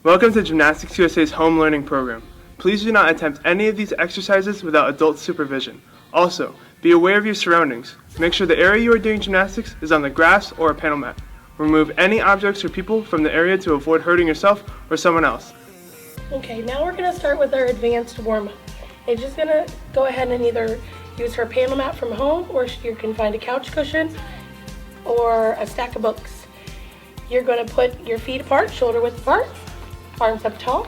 Welcome to Gymnastics USA's home learning program. Please do not attempt any of these exercises without adult supervision. Also, be aware of your surroundings. Make sure the area you are doing gymnastics is on the grass or a panel mat. Remove any objects or people from the area to avoid hurting yourself or someone else. Okay, now we're going to start with our advanced warm-up. You're just going to go ahead and either use her panel mat from home, or you can find a couch cushion or a stack of books. You're going to put your feet apart, shoulder width apart, arms up tall.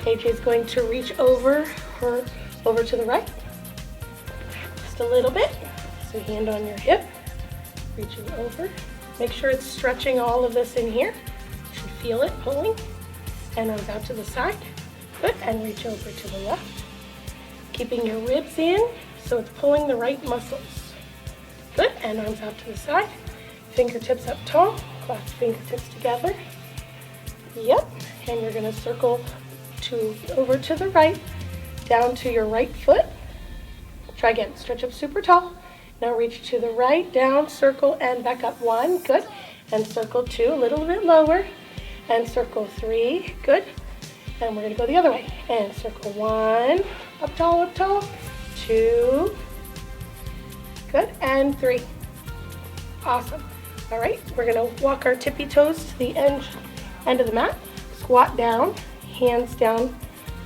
AJ is going to reach over to the right, just a little bit. So hand on your hip, reaching over. Make sure it's stretching all of this in here. You should feel it pulling. And arms out to the side. Good, and reach over to the left. Keeping your ribs in, so it's pulling the right muscles. Good, and arms out to the side. Fingertips up tall, clasp fingertips together. Yep, and you're gonna circle over to the right, down to your right foot. Try again, stretch up super tall. Now reach to the right, down, circle, and back up. 1, good. And circle 2, a little bit lower. And circle 3, good. And we're gonna go the other way. And circle 1, up tall, 2, good, and 3. Awesome. All right, we're gonna walk our tippy toes to the end of the mat. Squat down, hands down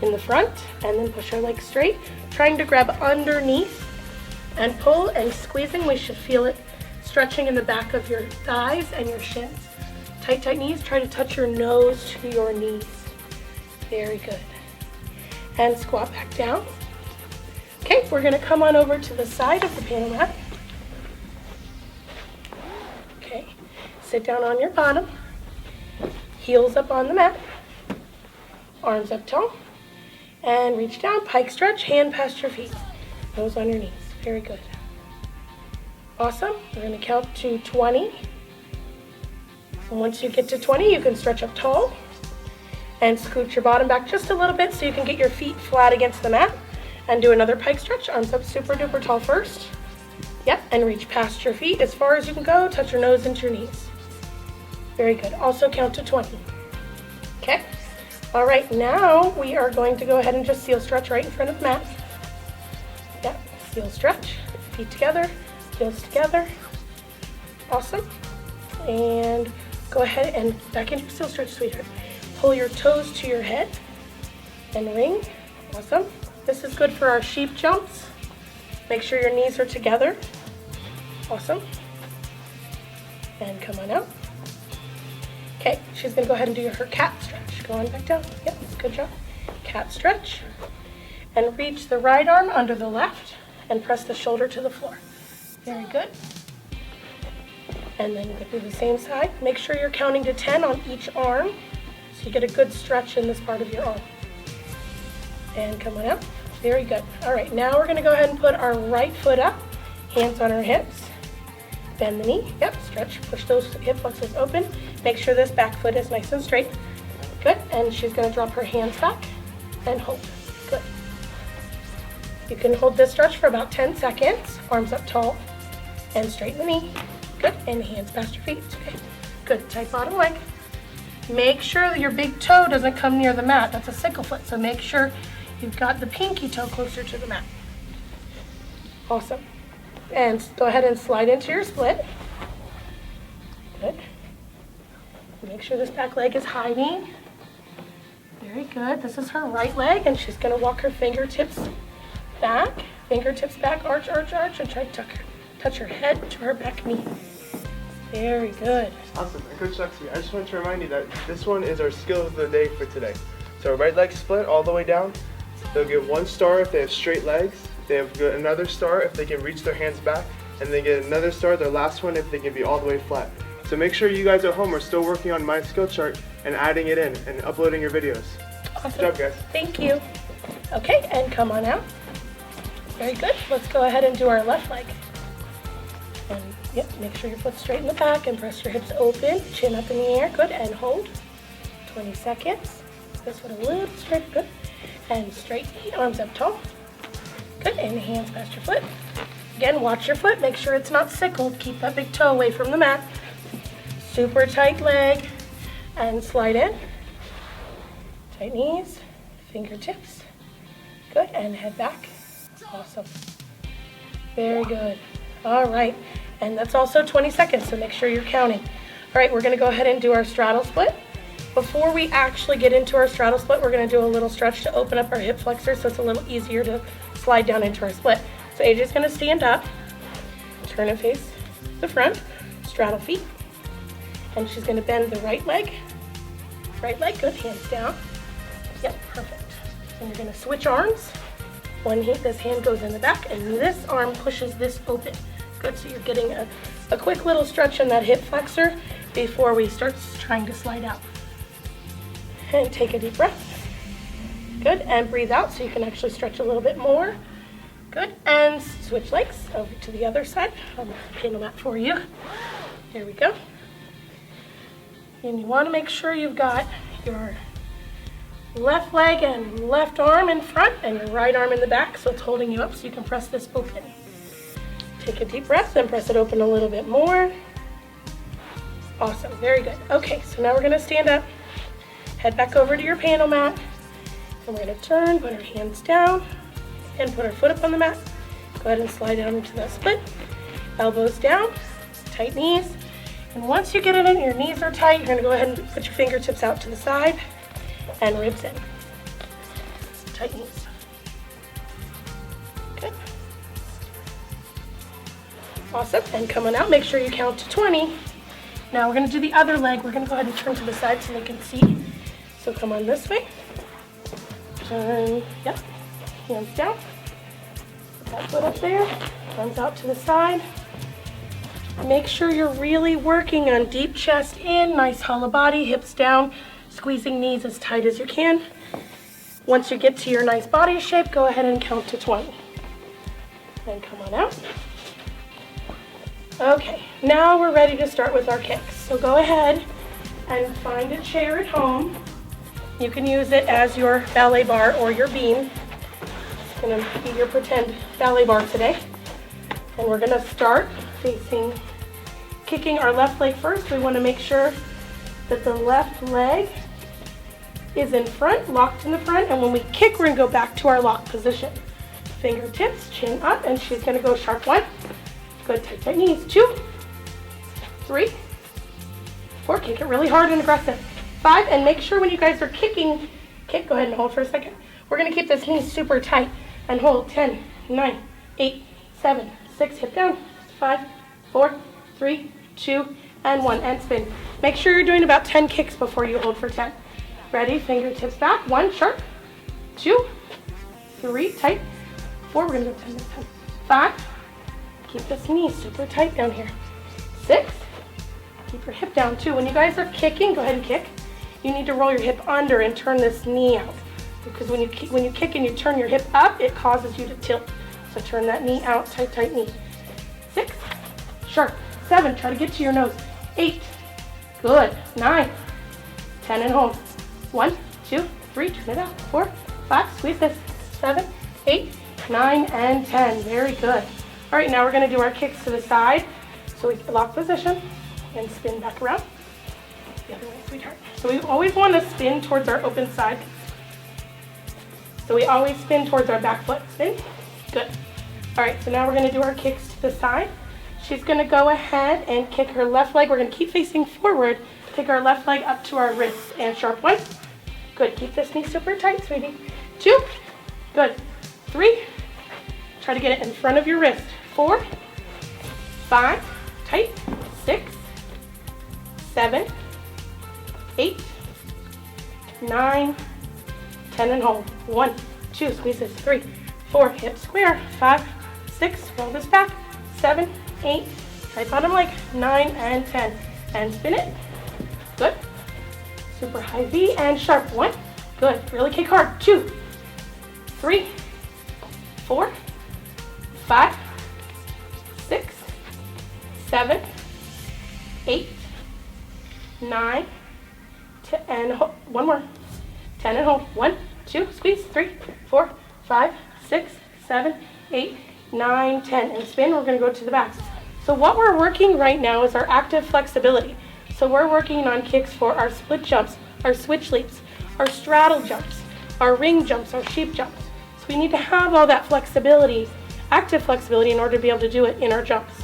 in the front, and then push our legs straight, trying to grab underneath and pull and squeezing. We should feel it stretching in the back of your thighs and your shins. Tight, tight knees. Try to touch your nose to your knees. Very good. And squat back down. Okay, we're gonna come on over to the side of the panel mat. Okay, sit down on your bottom. Heels up on the mat. Arms up tall. And reach down, pike stretch, hand past your feet. Nose on your knees. Very good. Awesome. We're going to count to 20. And once you get to 20, you can stretch up tall and scoot your bottom back just a little bit so you can get your feet flat against the mat. And do another pike stretch. Arms up super duper tall first. Yep, and reach past your feet as far as you can go. Touch your nose into your knees. Very good. Also count to 20. Okay. All right, now we are going to go ahead and just seal stretch right in front of the mat. Yep, heel stretch, feet together, heels together. Awesome. And go ahead and back into seal stretch, sweetheart. Pull your toes to your head and ring. Awesome. This is good for our sheep jumps. Make sure your knees are together. Awesome. And come on out. Okay, she's gonna go ahead and do her cat stretch. Go on back down. Yep, good job. Cat stretch. And reach the right arm under the left and press the shoulder to the floor. Very good. And then you can do the same side. Make sure you're counting to 10 on each arm so you get a good stretch in this part of your arm. And come on out. Very good. All right, now we're gonna go ahead and put our right foot up, hands on our hips. Bend the knee. Yep, stretch, push those hip flexors open. Make sure this back foot is nice and straight. Good, and she's gonna drop her hands back and hold. Good. You can hold this stretch for about 10 seconds. Arms up tall and straighten the knee. Good, and hands past your feet. Okay, good, tight bottom leg. Make sure that your big toe doesn't come near the mat. That's a sickle foot, so make sure you've got the pinky toe closer to the mat. Awesome. And go ahead and slide into your split. Good. Make sure this back leg is hiding. Very good. This is her right leg, and she's going to walk her fingertips back, arch, arch, arch, and try to touch her head to her back knee. Very good. Awesome. And Coach Lexi, I just want to remind you that this one is our skill of the day for today. So right leg split all the way down. They'll get 1 star if they have straight legs. They have another star if they can reach their hands back, and they get another star, their last one, if they can be all the way flat. So make sure you guys at home are still working on my skill chart and adding it in and uploading your videos. Awesome. Good job, guys. Thank you. Okay, and come on out. Very good. Let's go ahead and do our left leg. And yep, make sure your foot's straight in the back and press your hips open, chin up in the air. Good, and hold. 20 seconds. This foot a little straight. Good. And straight knee, arms up tall. Good, and hands past your foot. Again, watch your foot. Make sure it's not sickled. Keep that big toe away from the mat. Super tight leg. And slide in. Tight knees, fingertips. Good, and head back. Awesome. Very good. All right, and that's also 20 seconds, so make sure you're counting. All right, we're gonna go ahead and do our straddle split. Before we actually get into our straddle split, we're gonna do a little stretch to open up our hip flexor so it's a little easier to slide down into our split. So AJ's gonna stand up, turn and face the front, straddle feet, and she's gonna bend the right leg, good, hands down. Yep, perfect. And you're gonna switch arms. This hand goes in the back, and this arm pushes this open. Good, so you're getting a quick little stretch on that hip flexor before we start trying to slide out. And take a deep breath. Good, and breathe out so you can actually stretch a little bit more. Good, and switch legs over to the other side. I'll pin them out for you. Here we go. And you want to make sure you've got your left leg and left arm in front and your right arm in the back so it's holding you up so you can press this open. Take a deep breath and press it open a little bit more. Awesome, very good. Okay, so now we're gonna stand up, head back over to your panel mat, and we're gonna turn, put our hands down, and put our foot up on the mat. Go ahead and slide down into that split. Elbows down, tight knees. And once you get it in, your knees are tight, you're gonna go ahead and put your fingertips out to the side and ribs in. Tight knees. Good. Awesome, and coming out, make sure you count to 20. Now we're gonna do the other leg. We're gonna go ahead and turn to the side so they can see. So come on this way. Turn, yep, hands down. Put that foot up there, arms out to the side. Make sure you're really working on deep chest in, nice hollow body, hips down, squeezing knees as tight as you can. Once you get to your nice body shape, go ahead and count to 20. And come on out. Okay, now we're ready to start with our kicks. So go ahead and find a chair at home. You can use it as your ballet bar or your beam. It's gonna be your pretend ballet bar today. And we're gonna start kicking our left leg first. We wanna make sure that the left leg is in front, locked in the front, and when we kick, we're gonna go back to our lock position. Fingertips, chin up, and she's gonna go sharp 1. Good, tight, tight knees. 2, 3, 4, kick it really hard and aggressive. 5, and make sure when you guys are kicking, go ahead and hold for a second. We're gonna keep this knee super tight and hold. 10, 9, 8, 7, 6, hip down. 5, 4, 3, 2, and 1, and spin. Make sure you're doing about 10 kicks before you hold for 10. Ready, fingertips back. 1, sharp. 2, 3, tight. 4, we're gonna go 10 this time. 5, keep this knee super tight down here. 6, keep your hip down. 2, when you guys are kicking, go ahead and kick. You need to roll your hip under and turn this knee out. Because when you kick and you turn your hip up, it causes you to tilt. So turn that knee out, tight, tight knee. 6, sharp. 7, try to get to your nose. 8, good. 9, 10, and hold. 1, 2, 3, turn it out. 4, 5, squeeze this. 7, 8, 9, and 10. Very good. All right, now we're gonna do our kicks to the side. So we lock position and spin back around. The other way, sweetheart. So we always wanna spin towards our open side. So we always spin towards our back foot. Spin, good. All right, so now we're gonna do our kicks to the side. She's gonna go ahead and kick her left leg. We're gonna keep facing forward. Take our left leg up to our wrist and sharp 1. Good, keep this knee super tight, sweetie. 2, good. 3, try to get it in front of your wrist. 4, 5, tight. 6, 7, 8, 9, 10, and hold. 1, 2, squeeze this. 3, 4, hip square. 5, 6, roll this back. 7, 8, tight bottom leg. 9, and 10, and spin it. Good. Super high V and sharp. 1, good. Really kick hard. 2, 3, 4, 5, 6, 7, 8, 9, 10, and hold. One more. 10, and hold. 1, 2, squeeze. 3, 4, 5, 6, 7, 8, 9, 10, and spin. We're going to go to the back. So what we're working right now is our active flexibility. So we're working on kicks for our split jumps, our switch leaps, our straddle jumps, our ring jumps, our sheep jumps. So we need to have all that flexibility, active flexibility, in order to be able to do it in our jumps.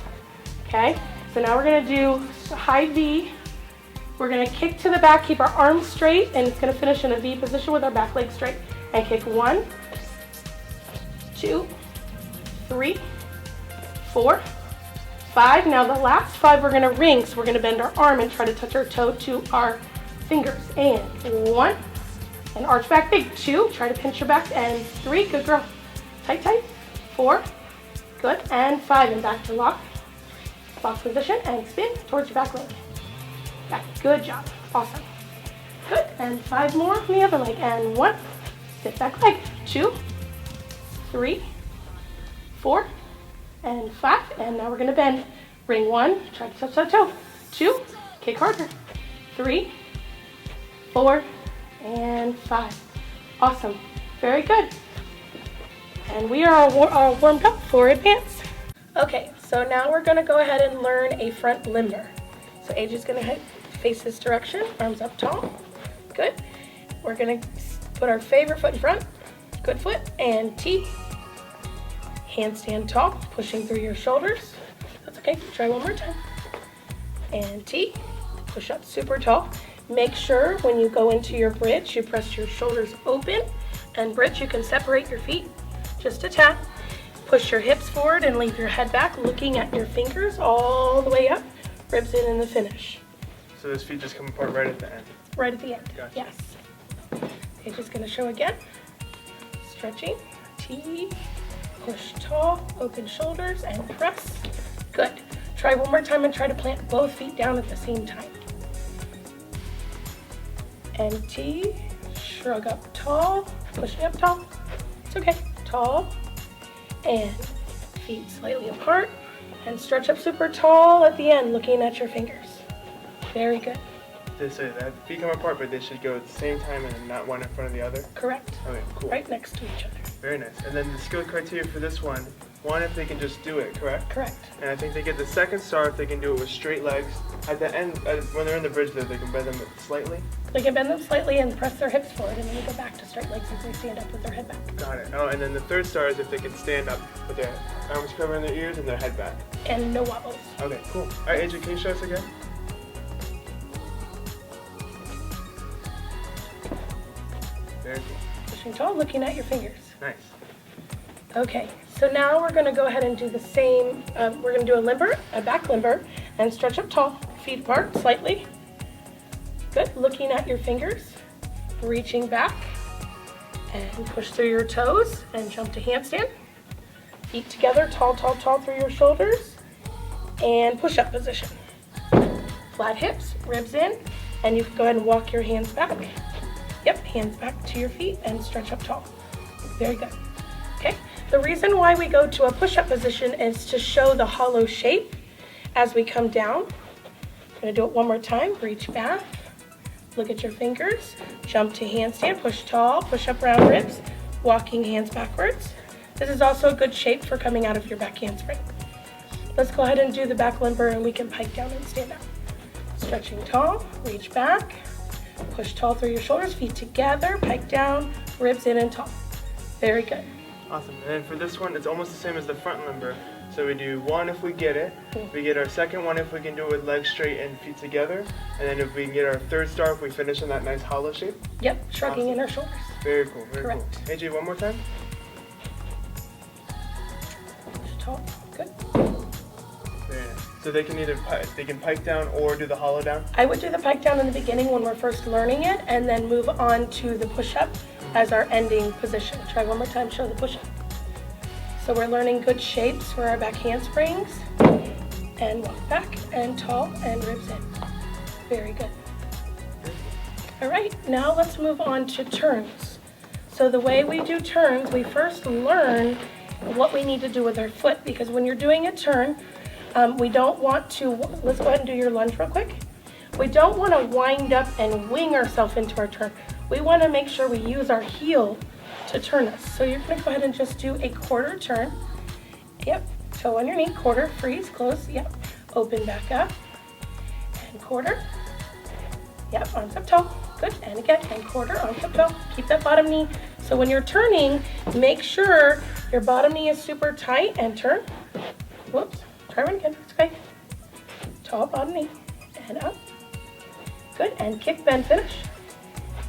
Okay, so now we're going to do high V. We're going to kick to the back, keep our arms straight, and it's going to finish in a V position with our back leg straight. And kick 1, 2, 3, 4, 5. Now the last 5 we're going to ring, so we're going to bend our arm and try to touch our toe to our fingers. And 1, and arch back big. 2, try to pinch your back, and 3, good girl. Tight, tight. 4, good, and 5, and back to lock. Lock position, and spin towards your back leg. Back, good job, awesome. Good, and 5 more from the other leg, and 1, sit back leg. 2, 3, 4, and 5, and now we're going to bend. Ring 1, try to touch that toe. 2, kick harder. 3, 4, and 5. Awesome, very good. And we are all warmed up for advance. Okay, so now we're going to go ahead and learn a front limber. So AJ's going to face this direction, arms up tall. Good. We're going to put our favorite foot in front, good foot, and T. Handstand tall, pushing through your shoulders. That's okay, try one more time. And T, push up super tall. Make sure when you go into your bridge, you press your shoulders open, and bridge, you can separate your feet just a tad. Push your hips forward and leave your head back, looking at your fingers all the way up, ribs in the finish. So those feet just come apart right at the end? Right at the end, Gotcha. Yes. Okay, just gonna show again. Stretching, T, push tall, open shoulders, and press. Good. Try one more time and try to plant both feet down at the same time. And T, shrug up tall, pushing up tall. It's okay, tall. And feet slightly apart, and stretch up super tall at the end, looking at your fingers. Very good. So that feet come apart, but they should go at the same time and not one in front of the other? Correct. Okay, cool. Right next to each other. Very nice. And then the skill criteria for this one, if they can just do it, correct? Correct. And I think they get the second star if they can do it with straight legs. At the end, when they're in the bridge though, they can bend them slightly? They can bend them slightly and press their hips forward, and then they go back to straight legs as they stand up with their head back. Got it. Oh, and then the third star is if they can stand up with their arms covering their ears and their head back. And no wobbles. Okay, cool. All right, AJ, can you show us again? Very cool. Pushing tall, looking at your fingers. Nice. Okay, so now we're going to go ahead and do the same. We're going to do a limber, a back limber, and stretch up tall. Feet apart slightly. Good. Looking at your fingers. Reaching back. And push through your toes and jump to handstand. Feet together, tall, tall, tall through your shoulders. And push-up position. Flat hips, ribs in, and you can go ahead and walk your hands back. Yep, hands back to your feet and stretch up tall. Very good. Okay, the reason why we go to a push-up position is to show the hollow shape as we come down. I'm gonna do it one more time. Reach back, look at your fingers, jump to handstand, push tall, push up round ribs, walking hands backwards. This is also a good shape for coming out of your back handspring. Let's go ahead and do the back limber, and we can pike down and stand up. Stretching tall, reach back, push tall through your shoulders, feet together, pike down, ribs in and tall. Very good. Awesome. And then for this one, it's almost the same as the front limber. So we do one if we get it. We get our second one if we can do it with legs straight and feet together. And then if we can get our third star if we finish in that nice hollow shape. Yep, shrugging awesome. in our shoulders. Very cool, very Correct. cool. AJ, one more time. Push tall, good. Very nice. So they can either pike down or do the hollow down? I would do the pike down in the beginning when we're first learning it, and then move on to the push-up as our ending position. Try one more time, show the push-up. So we're learning good shapes for our back handsprings, and walk back, and tall, and ribs in. Very good. All right, now let's move on to turns. So the way we do turns, we first learn what we need to do with our foot, because when you're doing a turn, we don't want to, let's go ahead and do your lunge real quick. We don't want to wind up and wing ourselves into our turn. We want to make sure we use our heel to turn us. So you're going to go ahead and just do a quarter turn. Yep, toe on your knee, quarter, freeze, close, yep. Open back up, and quarter. Yep, arms up tall. Good, and again, and quarter on tiptoe. Keep that bottom knee. So when you're turning, make sure your bottom knee is super tight and turn. Whoops, try one again, it's okay. Tall bottom knee, and up. Good, and kick, bend, finish.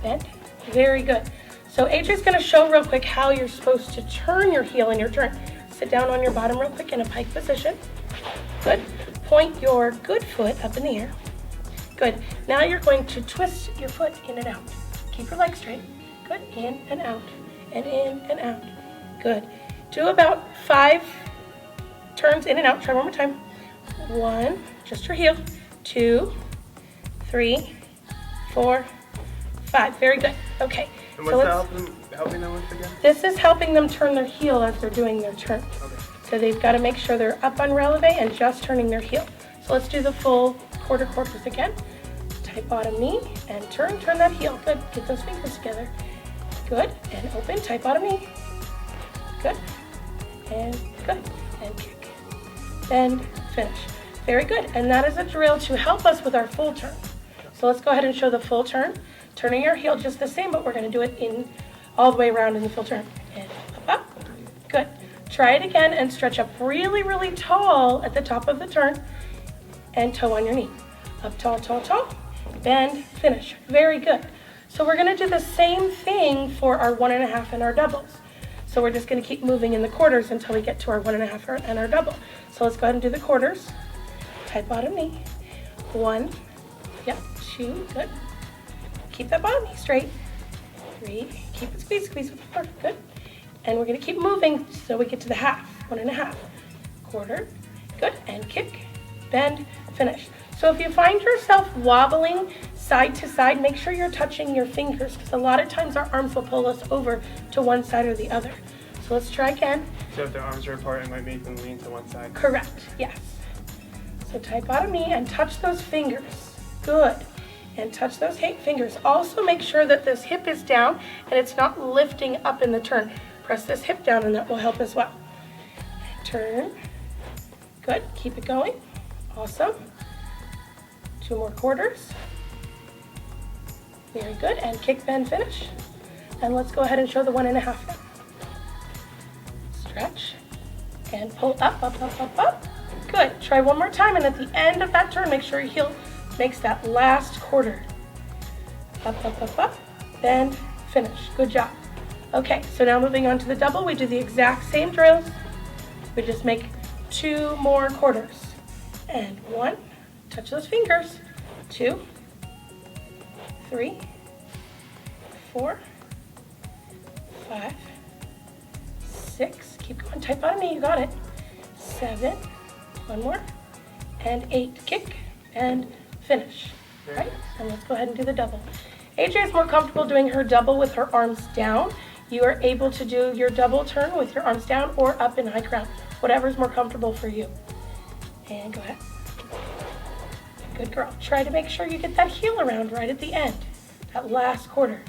Bend, very good. So AJ's gonna show real quick how you're supposed to turn your heel in your turn. Sit down on your bottom real quick in a pike position. Good, point your good foot up in the air. Good, now you're going to twist your foot in and out. Keep your legs straight. Good, in and out, and in and out. Good, do about 5 turns in and out. Try one more time. 1, just your heel. 2, 3, 4, 5. Very good. Okay. And what's helping them with again? This is helping them turn their heel as they're doing their turn. Okay. So they've got to make sure they're up on releve and just turning their heel. So let's do the full quarters again. Tight bottom knee and turn that heel. Good. Get those fingers together. Good. And open. Tight bottom knee. Good. And good. And kick. Bend. Finish. Very good. And that is a drill to help us with our full turn. So let's go ahead and show the full turn. Turning your heel just the same, but we're going to do it in all the way around in the full turn. And up. Good. Try it again and stretch up really, really tall at the top of the turn and toe on your knee. Up tall, tall, tall. Bend, finish. Very good. So we're going to do the same thing for our 1.5 and our doubles. So we're just going to keep moving in the quarters until we get to our 1.5 and our double. So let's go ahead and do the quarters. Tight bottom knee. 1, yep, 2, good. Keep that bottom knee straight. 3, keep it squeeze with the 4, good. And we're going to keep moving so we get to the half, 1.5. Quarter, good, and kick, bend, finish. So if you find yourself wobbling side to side, make sure you're touching your fingers because a lot of times our arms will pull us over to one side or the other. So let's try again. So if their arms are apart, it might make them lean to one side. Correct, yes. So tight bottom knee and touch those fingers. Good. And touch those fingers. Also make sure that this hip is down and it's not lifting up in the turn. Press this hip down and that will help as well. Turn. Good. Keep it going. Awesome. 2 more quarters. Very good. And kick, bend, finish. And let's go ahead and show the 1.5 now. Stretch. And pull up, up, up, up, up. Good. Try one more time. And at the end of that turn, make sure your heel makes that last quarter. Up, up, up, up. Bend, finish. Good job. Okay, so now moving on to the double, we do the exact same drills. We just make 2 more quarters. And 1, touch those fingers. 2, 3, 4, 5, 6. Keep going. Tight bottom knee. You got it. 7. 1 more. And 8. Kick and finish. Right? And let's go ahead and do the double. AJ is more comfortable doing her double with her arms down. You are able to do your double turn with your arms down or up in high ground. Whatever's more comfortable for you. And go ahead. Good girl. Try to make sure you get that heel around right at the end. That last quarter.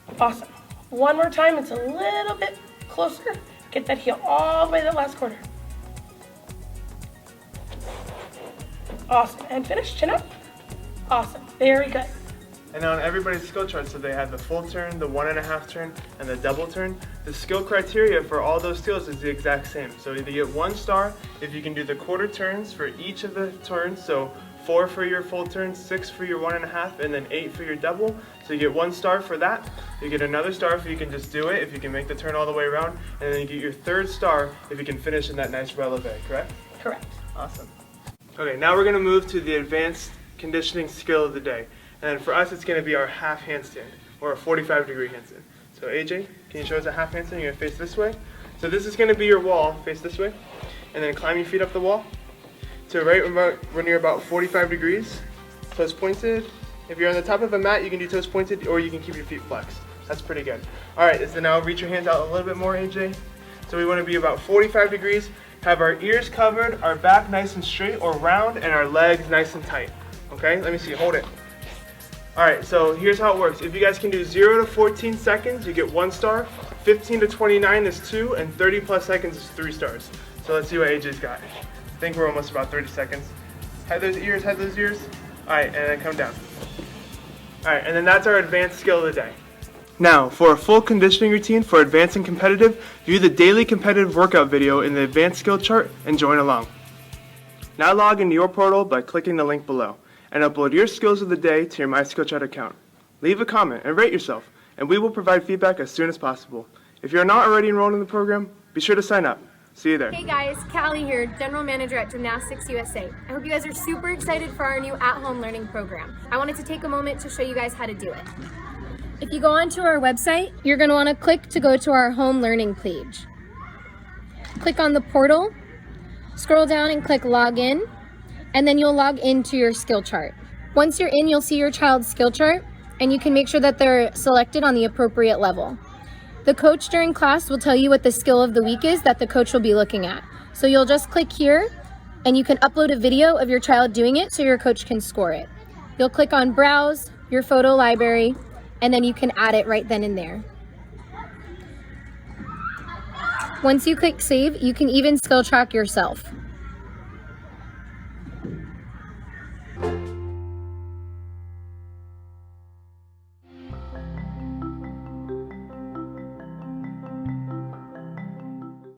And awesome. One more time. It's a little bit closer. Get that heel all the way to the last quarter. Awesome. And finish. Chin up. Awesome. Very good. And on everybody's skill chart, so they have the full turn, the 1.5 turn, and the double turn. The skill criteria for all those skills is the exact same. So you get 1 star if you can do the quarter turns for each of the turns. So 4 for your full turn, 6 for your 1.5, and then 8 for your double. So you get 1 star for that. You get another star if you can just do it, if you can make the turn all the way around. And then you get your 3rd star if you can finish in that nice releve, correct? Correct. Awesome. Okay, now we're going to move to the advanced conditioning skill of the day. And for us, it's going to be our half handstand, or a 45-degree handstand. So AJ, can you show us a half handstand? You're going to face this way. So this is going to be your wall, face this way. And then climb your feet up the wall. So right when you're about 45 degrees, toes pointed. If you're on the top of a mat, you can do toes pointed, or you can keep your feet flexed. That's pretty good. All right, so now reach your hands out a little bit more, AJ. So we want to be about 45 degrees, have our ears covered, our back nice and straight or round, and our legs nice and tight. Okay, let me see, hold it. All right, so here's how it works. If you guys can do 0 to 14 seconds, you get 1 star. 15 to 29 is 2, and 30 plus seconds is 3 stars. So let's see what AJ's got. I think we're almost about 30 seconds. Head those ears, head those ears. Alright, and then come down. Alright, and then that's our advanced skill of the day. Now, for a full conditioning routine for advanced and competitive, view the daily competitive workout video in the advanced skill chart and join along. Now log into your portal by clicking the link below and upload your skills of the day to your MySkillChart account. Leave a comment and rate yourself, and we will provide feedback as soon as possible. If you're not already enrolled in the program, be sure to sign up. See you there. Hey guys, Callie here, General Manager at Gymnastics USA. I hope you guys are super excited for our new at-home learning program. I wanted to take a moment to show you guys how to do it. If you go onto our website, you're going to want to click to go to our home learning page. Click on the portal, scroll down and click login, and then you'll log into your skill chart. Once you're in, you'll see your child's skill chart, and you can make sure that they're selected on the appropriate level. The coach during class will tell you what the skill of the week is that the coach will be looking at. So you'll just click here, and you can upload a video of your child doing it so your coach can score it. You'll click on Browse, your photo library, and then you can add it right then and there. Once you click Save, you can even skill track yourself.